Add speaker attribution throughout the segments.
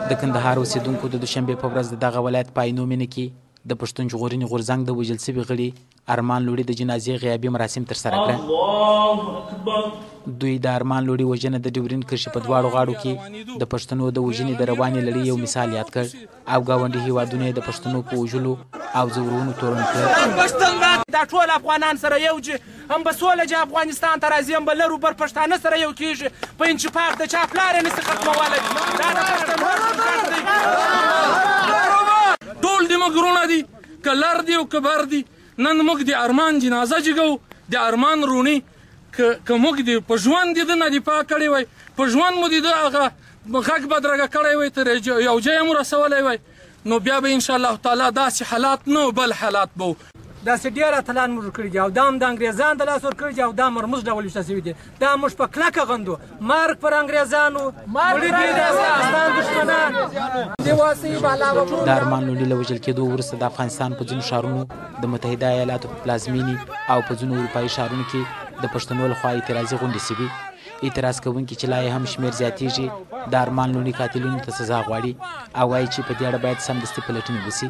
Speaker 1: د کندهار اوسېدونکو د دوشنبې په ورځ د دغه ولایت په عینو مینه کې د پښتون ژغورنې غورځنګ د وژل سوي غړي ارمان لوڼي د جنازې غیابي مراسم ترسره کړه. دوی د ارمان لوڼي وژنه د ډیورین کرښې په دواړو غاړو کې د پښتنو د وژنې د روانې لړۍ یو مثال یاد کړ او ګاونډي هیوادونه یې د پښتنو په وژلو او ځورونو تورن کړل.
Speaker 2: دا ټول افغانان سره یو چې هم به سوله چې افغانستان ته راځي هم به لرو بر پښتانه سره یو کېږي په انچپاق د چا پلار یې نسي ختمولی. دا د پښتنو
Speaker 3: ټول د موږ وروڼه دي که لر دي او که بر دي. نن موږ د ارمان جنازه جګو د ارمان رونی که موږ د په ژوند د ده نه دفاع کړی وای په ژوند مو د ده هغه غږ بدرګه کړی وای تر یو ځای مو رسولی وای نو بیا به انشاءالله تعالی داسې حالات نه بل حالات به
Speaker 2: داسې ډېر اتلان موږ کړي دي او دا هم د انګریزانو د لاس ورکړي دي او دا مرموز ډول ویشته شوي دي. دا موږ په کلکه غندو. مرګ پر انګریزانو مړي دي د افغانستان دښمنان د واسي علاوه
Speaker 1: د ارمان لوڼي له وژل کېدو وروسته د افغانستان په ځینو ښارونو د متحده ایالاتو په پلازمینې او په ځینو اروپایي ښارونو کې د پښتنو لخوا اعتراضي غونډې شوي. اعتراض کوونکي چې لا یې هم شمېر زیاتېږي د ارمان لوڼي قاتلینو ته سزا غواړي او وایي چې په دې اړه باید سمدستي پلټنې وشي.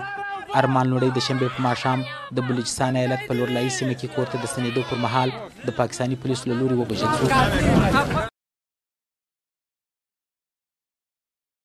Speaker 1: ارمان لوڼي د شنبې په ماښام د بلوچستان ایالت په لورلایي سیمه کې کور ته د ستنېدو پر مهال د پاکستاني پولیسو له لوري ووژل شو.